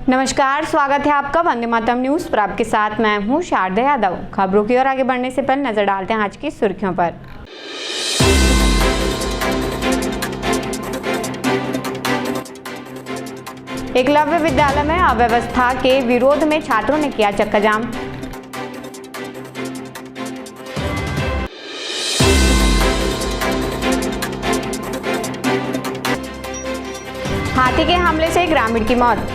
नमस्कार, स्वागत है आपका वंदे मातरम न्यूज पर। आपके साथ मैं हूं शारदा यादव। खबरों की ओर आगे बढ़ने से पहले नजर डालते हैं आज की सुर्खियों पर। एकलव्य विद्यालय में अव्यवस्था के विरोध में छात्रों ने किया चक्का जाम। हाथी के हमले से ग्रामीण की मौत।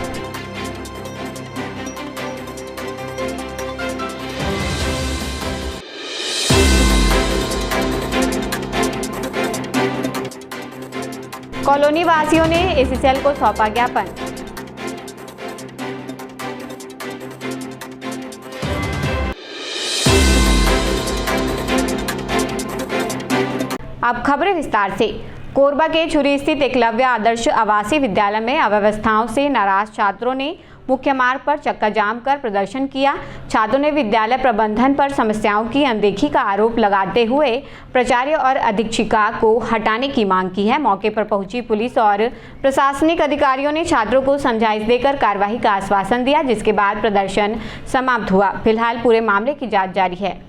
कॉलोनी वासियों ने एसीसीएल को सौंपा ज्ञापन। अब खबरें विस्तार से। कोरबा के छुरी स्थित एकलव्य आदर्श आवासीय विद्यालय में अव्यवस्थाओं से नाराज छात्रों ने मुख्य मार्ग पर चक्का जाम कर प्रदर्शन किया। छात्रों ने विद्यालय प्रबंधन पर समस्याओं की अनदेखी का आरोप लगाते हुए प्राचार्य और अधीक्षिका को हटाने की मांग की है। मौके पर पहुंची पुलिस और प्रशासनिक अधिकारियों ने छात्रों को समझाइश देकर कार्रवाई का आश्वासन दिया, जिसके बाद प्रदर्शन समाप्त हुआ। फिलहाल पूरे मामले की जाँच जारी है।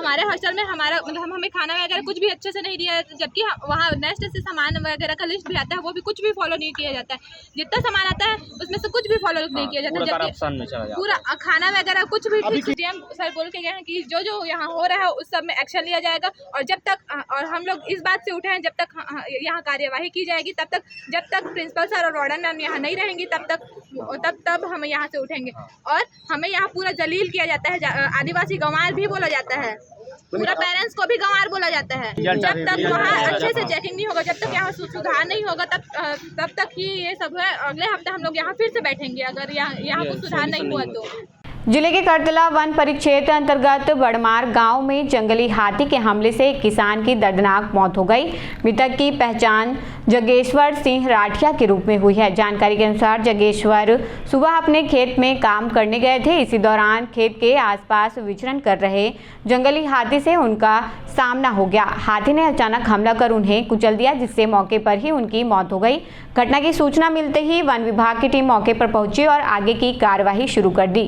हमारे हॉस्टल में हमारा मतलब हमें खाना वगैरह कुछ भी अच्छे से नहीं दिया जाता, जबकि वहाँ नेक्स्ट से सामान वगैरह का लिस्ट भी आता है, वो भी कुछ भी फॉलो नहीं किया जाता है। जितना सामान आता है उसमें से कुछ भी फॉलो नहीं किया जाता, जबकि पूरा खाना वगैरह कुछ भी सीएम सर बोल के गए हैं कि जो जो यहाँ हो रहा है उस सब में एक्शन लिया जाएगा। और जब तक और हम लोग इस बात से उठे हैं, जब तक यहाँ कार्यवाही की जाएगी तब तक, जब तक प्रिंसिपल सर और वार्डन मैम यहाँ नहीं रहेंगी तब हम यहाँ से उठेंगे। और हमें यहाँ पूरा जलील किया जाता है, आदिवासी गंवार भी बोला जाता है, पूरा पेरेंट्स को भी गंवार बोला जाता है। जब तक वहाँ अच्छे से चेकिंग नहीं होगा, जब तक यहाँ सुधार नहीं होगा, तब तक ही ये सब है। अगले हफ्ते हम लोग यहाँ फिर से बैठेंगे अगर यहाँ कुछ सुधार नहीं हुआ तो। जिले के करतला वन परिक्षेत्र अंतर्गत बड़मार गांव में जंगली हाथी के हमले से एक किसान की दर्दनाक मौत हो गई। मृतक की पहचान जगेश्वर सिंह राठिया के रूप में हुई है। जानकारी के अनुसार जगेश्वर सुबह अपने खेत में काम करने गए थे। इसी दौरान खेत के आसपास विचरण कर रहे जंगली हाथी से उनका सामना हो गया। हाथी ने अचानक हमला कर उन्हें कुचल दिया, जिससे मौके पर ही उनकी मौत हो गई। घटना की सूचना मिलते ही वन विभाग की टीम मौके पर पहुंची और आगे की कार्यवाही शुरू कर दी।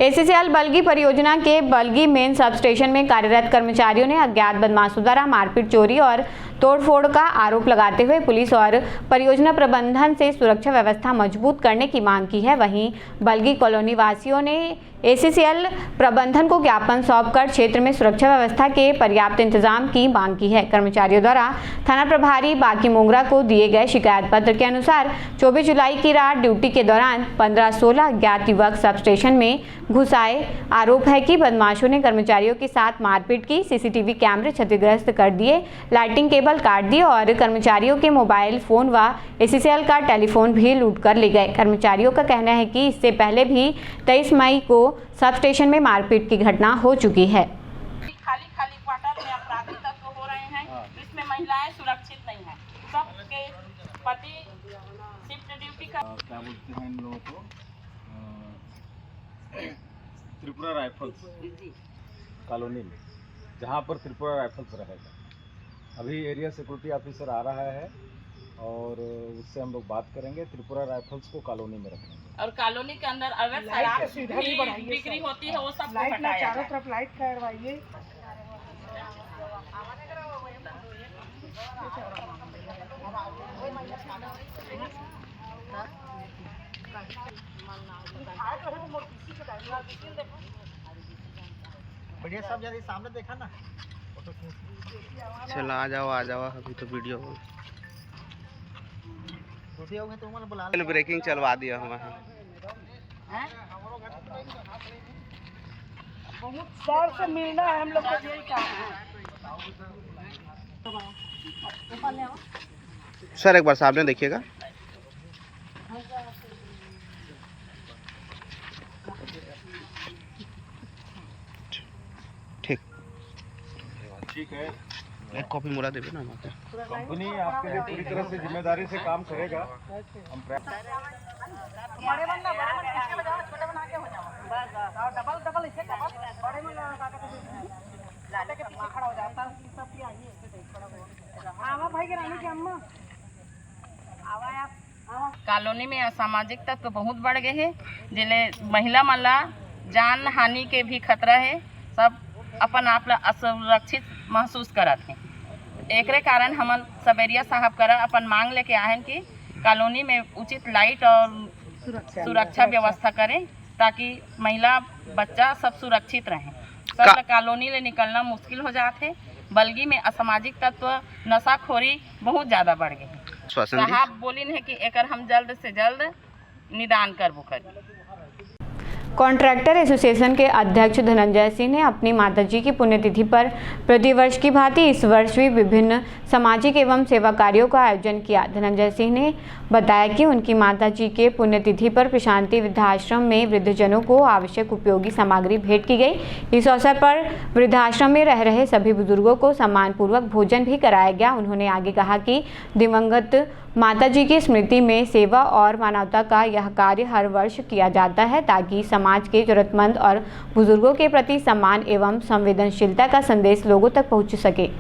एसीसीएल बल्गी परियोजना के बल्गी मेन सब स्टेशन में कार्यरत कर्मचारियों ने अज्ञात बदमाशों द्वारा मारपीट, चोरी और तोड़फोड़ का आरोप लगाते हुए पुलिस और परियोजना प्रबंधन से सुरक्षा व्यवस्था मजबूत करने की मांग की है। वहीं बल्गी कॉलोनी वासियों ने ACCL प्रबंधन को ज्ञापन सौंपकर क्षेत्र में सुरक्षा व्यवस्था के पर्याप्त इंतजाम की मांग की है। कर्मचारियों द्वारा थाना प्रभारी बाकी मोंगरा को दिए गए शिकायत पत्र के अनुसार 24 जुलाई की रात ड्यूटी के दौरान 15-16 अज्ञात युवक सब स्टेशन में घुस आए। आरोप है कि बदमाशों ने कर्मचारियों के साथ मारपीट की, CCTV कैमरे क्षतिग्रस्त कर दिए, लाइटिंग केबल काट दिए और कर्मचारियों के मोबाइल फोन व ACCL का टेलीफोन भी लूट कर ले गए। कर्मचारियों का कहना है कि इससे पहले भी 23 मई को सब स्टेशन में मारपीट की घटना हो चुकी है। खाली क्वार्टर में अपराधी तत्व हो रहे हैं, इसमें महिलाएं सुरक्षित नहीं हैं। सबके पति शिफ्ट ड्यूटी का क्या बोलते हैं इन लोगों को, त्रिपुरा राइफल्स कॉलोनी में, जहाँ पर त्रिपुरा राइफल्स रहेगा। अभी एरिया सिक्योरिटी ऑफिसर आ रहा है और उससे हम लोग बात करेंगे। त्रिपुरा राइफल्स को कॉलोनी में रखेंगे और कॉलोनी के अंदर अगर शराब भी बिक्री होती है वो सब चारों तरफ लाइट करवाइए। बढ़िया सब जल्दी सामने देखा ना। चलो आ जाओ अभी तो वीडियो तो बुला ब्रेकिंग चलवा दिया हमारे। बहुत साल से मिलना है हम लोग को, यही काम है। सर एक बार सामने देखिएगा। ठीक ठीक है। एक कॉपी मुरा देवे ना। कंपनी आपके लिए पूरी तरह से जिम्मेदारी से काम करेगा। हम बड़े बंदा पीछे में जाओ, छोटे बना के हो जाओ, डबल इसे बड़े में लाटे के पीछे खड़ा हो जाता है। सब की आइए आवा भाई के रानी की अम्मा आवा आप। कॉलोनी में असामाजिक तत्व बहुत बढ़ गए हैं, जिले महिला मल्ला जान हानि के भी खतरा है। सब अपन आप ला असुरक्षित महसूस करत हैं। एकरे कारण हमन सबेरिया साहब करा अपन मांग लेके आए कि कॉलोनी में उचित लाइट और सुरक्षा व्यवस्था करें, ताकि महिला बच्चा सब सुरक्षित रहें। सब कॉलोनी ले निकलना मुश्किल हो जाते। बल्गी में असामाजिक तत्व नशाखोरी बहुत ज़्यादा बढ़ गए हैं। साहब बोलिन है कि एकर हम जल्द से जल्द निदान करबो करी। कॉन्ट्रैक्टर एसोसिएशन के अध्यक्ष धनंजय सिंह ने अपनी माताजी की पुण्यतिथि पर प्रतिवर्ष की भांति इस वर्ष भी विभिन्न सामाजिक एवं सेवा कार्यों का आयोजन किया। धनंजय सिंह ने बताया कि उनकी माताजी के पुण्यतिथि पर प्रशांति वृद्धाश्रम में वृद्धजनों को आवश्यक उपयोगी सामग्री भेंट की गई। इस अवसर पर वृद्धाश्रम में रह रहे सभी बुजुर्गों को सम्मानपूर्वक भोजन भी कराया गया। उन्होंने आगे कहा कि दिवंगत माताजी की स्मृति में सेवा और मानवता का यह कार्य हर वर्ष किया जाता है, ताकि समाज के जरूरतमंद और बुजुर्गों के प्रति सम्मान एवं संवेदनशीलता का संदेश लोगों तक पहुंच सके।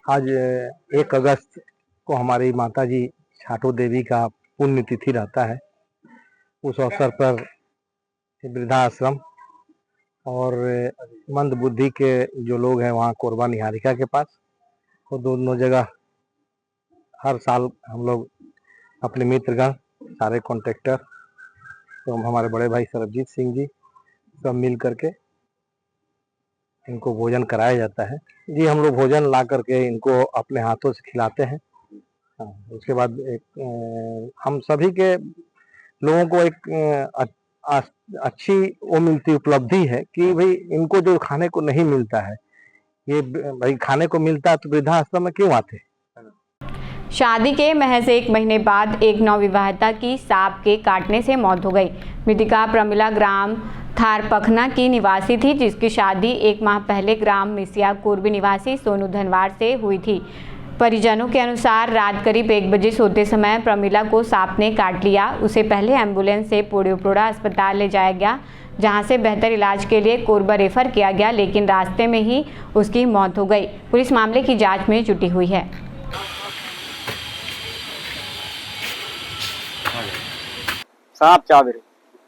आज 1 अगस्त को हमारी माताजी छाटू देवी का पुण्यतिथि रहता है। उस अवसर पर वृद्धाश्रम और मंद बुद्धि के जो लोग हैं वहाँ कोरबा निहारिका के पास, तो दोनों जगह हर साल हम लोग अपने मित्रगण सारे कॉन्ट्रैक्टर तो हमारे बड़े भाई सरबजीत सिंह जी सब मिल करके इनको भोजन कराया जाता है। जी हम लोग भोजन ला करके इनको अपने हाथों से खिलाते हैं। उसके बाद हम सभी के लोगों को एक अच्छी वो मिलती उपलब्धि है कि भाई इनको जो खाने को नहीं मिलता है, ये भाई खाने को मिलता है तो वृद्धाश्रम में क्यों आते। शादी के महज 1 महीने बाद एक नवविवाहिता की सांप के काटने से मौत हो गई। मृतका प्रमिला ग्राम थारपखना की निवासी थी, जिसकी शादी 1 माह पहले ग्राम मिसिया कुर्बी निवासी सोनू धनवार से हुई थी। परिजनों के अनुसार रात करीब 1 बजे सोते समय प्रमिला को सांप ने काट लिया। उसे पहले एम्बुलेंस से पोड़ियोपोड़ा अस्पताल ले जाया गया, जहां से बेहतर इलाज के लिए कोरबा रेफर किया गया, लेकिन रास्ते में ही उसकी मौत हो गई। पुलिस मामले की जांच में जुटी हुई है। सांप चाबरे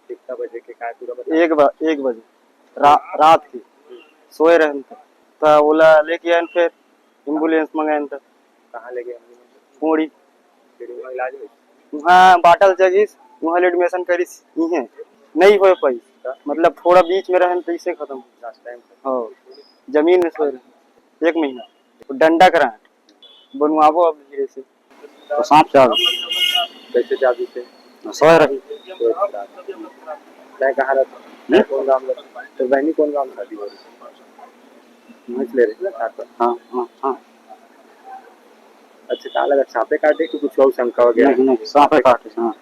कितना बजे के काय पूरा 1 बजे रात की सोए रहन तो बोला लेके आए, फिर एम्बुलेंस मंगाए तो कहाँ ले गए पूरी इलाज वहाँ बाटल जगीस वहाँ एडमिशन करीस है नहीं हो पाई, मतलब थोड़ा बीच में रहन तो इसे खत्म हो जमीन में सोए रहे 1 महीना डंडा करा बनवाबो अब धीरे से तो सांप चाब कैसे जादू से सोए रही कहाँ रहता कौन गाँव तो बहनी कौन गाँव शादी हो रही ले रही हाँ हाँ हाँ। अच्छा कहाँ लगा सांपे काटे कि कुछ और शंका वगैरह? नहीं सांपे काटे। हाँ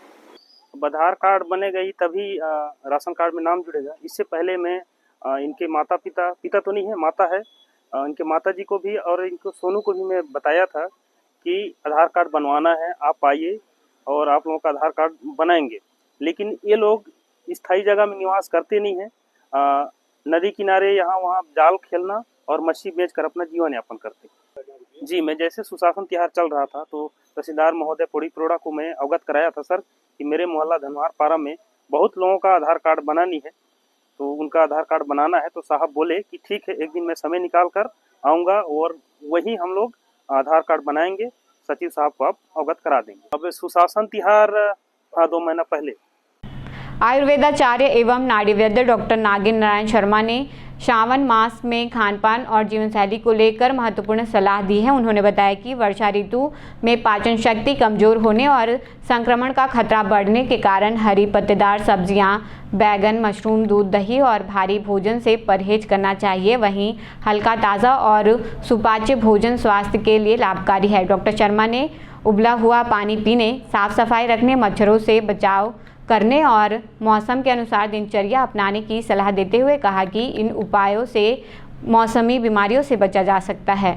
आधार कार्ड बनेगा ही तभी राशन कार्ड में नाम जुड़ेगा। इससे पहले मैं इनके माता पिता तो नहीं है, माता है, इनके माता जी को भी और इनको सोनू को भी मैं बताया था कि आधार कार्ड बनवाना है, आप आइए और आप लोगों का आधार कार्ड बनाएंगे। लेकिन ये लोग स्थायी जगह में निवास करते नहीं हैं, नदी किनारे यहाँ वहाँ जाल खेलना और मछली बेचकर अपना जीवन यापन करते। जी मैं जैसे सुशासन तिहार चल रहा था तो तहसीलदार महोदय पोड़ीपोड़ा को मैं अवगत कराया था सर कि मेरे मोहल्ला धनवार पारा में बहुत लोगों का आधार कार्ड बनानी है, तो उनका आधार कार्ड बनाना है। तो साहब बोले कि ठीक है, एक दिन मैं समय निकाल कर आऊँगा और वहीं हम लोग आधार कार्ड बनाएंगे, सचिव साहब को आप अवगत करा देंगे। अब सुशासन तिहार 2 महीना पहले आयुर्वेदाचार्य एवं नाड़ी वैद्य डॉक्टर नागेंद्र नारायण शर्मा ने श्रावण मास में खानपान और जीवनशैली को लेकर महत्वपूर्ण सलाह दी है। उन्होंने बताया कि वर्षा ऋतु में पाचन शक्ति कमजोर होने और संक्रमण का खतरा बढ़ने के कारण हरी पत्तेदार सब्जियां, बैगन, मशरूम, दूध, दही और भारी भोजन से परहेज करना चाहिए। वहीं हल्का, ताज़ा और सुपाच्य भोजन स्वास्थ्य के लिए लाभकारी है। डॉक्टर शर्मा ने उबला हुआ पानी पीने, साफ सफाई रखने, मच्छरों से बचाव करने और मौसम के अनुसार दिनचर्या अपनाने की सलाह देते हुए कहा कि इन उपायों से मौसमी बीमारियों से बचा जा सकता है।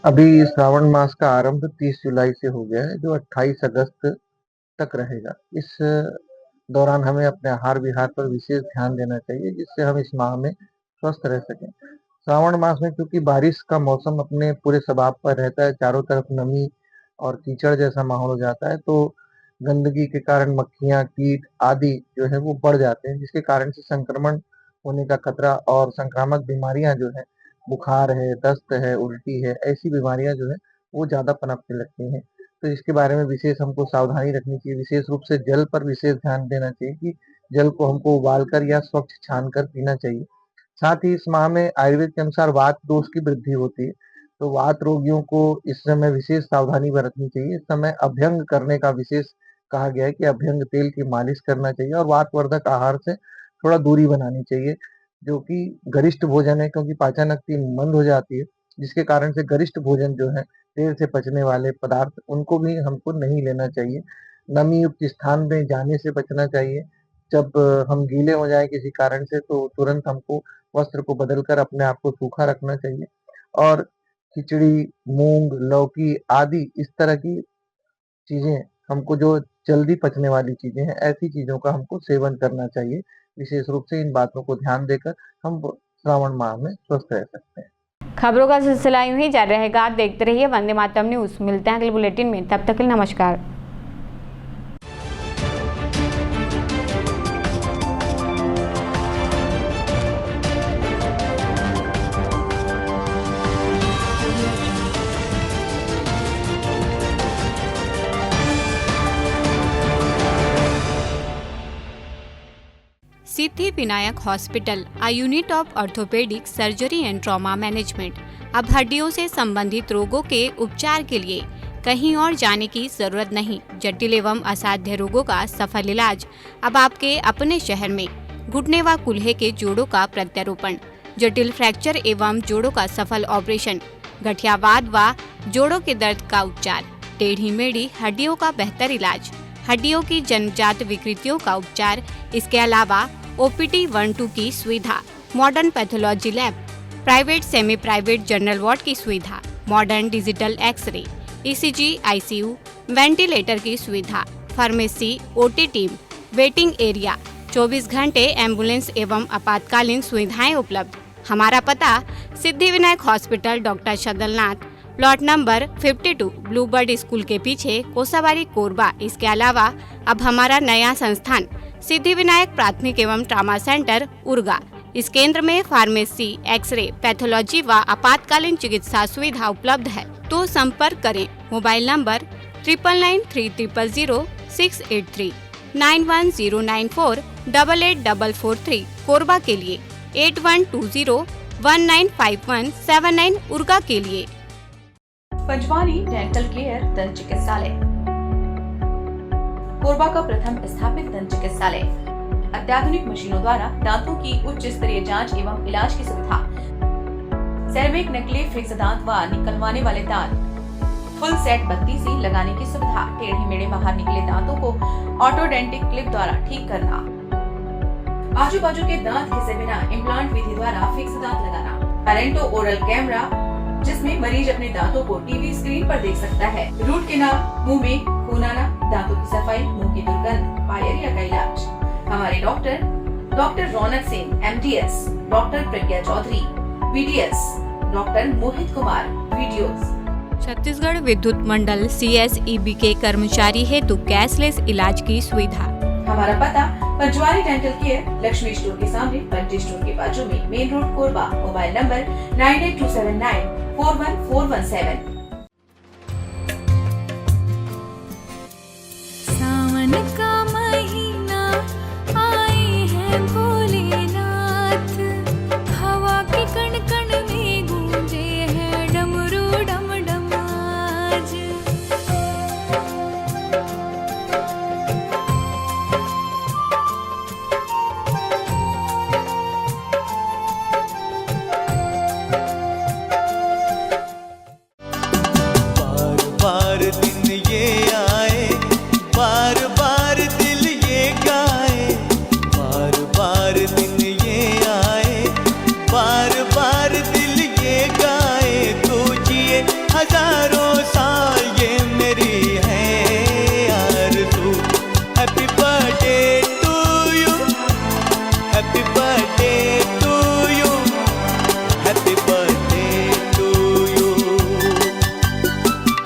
अभी श्रावण मास का आरंभ 30 जुलाई से हो गया है, जो 28 अगस्त तक रहेगा। इस दौरान हमें अपने आहार विहार पर विशेष ध्यान देना चाहिए, जिससे हम इस माह में स्वस्थ रह सकें। श्रावण मास में क्योंकि बारिश का मौसम अपने पूरे स्वभाव पर रहता है, चारों तरफ नमी और कीचड़ जैसा माहौल हो जाता है, तो गंदगी के कारण मक्खियां, कीट आदि जो है वो बढ़ जाते हैं, जिसके कारण से संक्रमण होने का खतरा और संक्रामक बीमारियां जो है, बुखार है, दस्त है, उल्टी है, ऐसी बीमारियां जो है वो ज्यादा पनपने लगती हैं। तो इसके बारे में विशेष हमको सावधानी रखनी चाहिए। विशेष रूप से जल पर विशेष ध्यान देना चाहिए कि जल को हमको उबालकर या स्वच्छ छानकर पीना चाहिए। साथ ही इस माह में आयुर्वेद के अनुसार वात दोष की वृद्धि होती है, तो वात रोगियों को इस समय विशेष सावधानी बरतनी चाहिए। इस समय अभ्यंग करने का विशेष कहा गया है कि अभ्यंग तेल की मालिश करना चाहिए और वातवर्धक आहार से थोड़ा दूरी बनानी चाहिए, जो कि गरिष्ठ भोजन है, क्योंकि पाचन शक्ति मंद हो जाती है, जिसके कारण से गरिष्ठ भोजन जो है, देर से पचने वाले पदार्थ, उनको भी हमको नहीं लेना चाहिए। नमी युक्त स्थान में जाने से बचना चाहिए। जब हम गीले हो जाए किसी कारण से तो तुरंत हमको वस्त्र को बदलकर अपने आप को सूखा रखना चाहिए। और खिचड़ी, मूंग, लौकी आदि इस तरह की चीजें हमको जो जल्दी पचने वाली चीजें हैं, ऐसी चीजों का हमको सेवन करना चाहिए। विशेष रूप से इन बातों को ध्यान देकर हम श्रावण माह में स्वस्थ रह सकते हैं। खबरों का सिलसिला यूं ही जारी रहेगा। देखते रहिए वंदे मातरम न्यूज। मिलते हैं अगले बुलेटिन में, तब तक के लिए नमस्कार। Siddhi Vinayak hospital, a unit of orthopaedic surgery and trauma management. अब हड्डियों से संबंधित रोगों के उपचार के लिए कहीं और जाने की जरूरत नहीं। जटिल एवं असाध्य रोगों का सफल इलाज अब आपके अपने शहर में। घुटने व कूल्हे के जोड़ों का प्रत्यारोपण, जटिल फ्रैक्चर एवं जोड़ों का सफल ऑपरेशन, गठियावाद व जोड़ों के दर्द का उपचार, टेढ़ी मेढ़ी हड्डियों का बेहतर इलाज, हड्डियों की जन्मजात विकृतियों का उपचार, इसके अलावा OPD 1-2 की सुविधा, modern pathology lab, private semi private general ward की सुविधा, modern digital x ray, ECG, ICU, ventilator की सुविधा, pharmacy, OT team, waiting area, 24 घंटे एम्बुलेंस एवं आपातकालीन सुविधाएं उपलब्ध। हमारा पता Siddhi Vinayak hospital, doctor Shadalnath, plot number 52, bluebird school के पीछे, कोसाबारी, कोरबा। इसके अलावा अब हमारा नया संस्थान सिद्धि विनायक प्राथमिक एवं ट्रामा सेंटर, उर्गा। इस केंद्र में फार्मेसी, एक्सरे, पैथोलॉजी व आपातकालीन चिकित्सा सुविधा उपलब्ध है। तो संपर्क करें मोबाइल नंबर 9993000683, 9109488443, कोरबा के लिए 8120195179, उर्गा के लिए। पंचवानी डेंटल केयर दंत चिकित्सालय, कोरबा का प्रथम स्थापित दंत चिकित्सालय, अत्याधुनिक मशीनों द्वारा दांतों की उच्च स्तरीय जांच एवं इलाज की सुविधा, सेरेमिक नकली फिक्स दांत व निकलवाने वाले दांत, फुल सेट बत्ती सी लगाने की सुविधा, टेढ़े मेढ़े बाहर निकले दांतों को ऑटोडेंटिक क्लिप द्वारा ठीक करना, आजू बाजू के दांत घिसे बिना इम्प्लांट विधि द्वारा फिक्स दांत लगाना, पेरेंटो ओरल कैमरा जिसमें मरीज अपने दांतों को टीवी स्क्रीन पर देख सकता है, रूट केनाल, मुंह में खून आना, दांतों की सफाई, मुंह की दुर्गंध, पायरिया का इलाज। हमारे डॉक्टर रौनक सिंह MDS, डॉक्टर प्रज्ञा Chaudhary VDS, doctor Mohit Kumar VDOs। Chhattisgarh विद्युत मंडल CSEB के कर्मचारी हेतु कैशलेस इलाज की सुविधा। हमारा पता पंचवानी डेंटल केयर, लक्ष्मी स्टोर के सामने, पंटी स्टोर के बाजू में, main road, Korba. Mobile number 9827941417। सावन का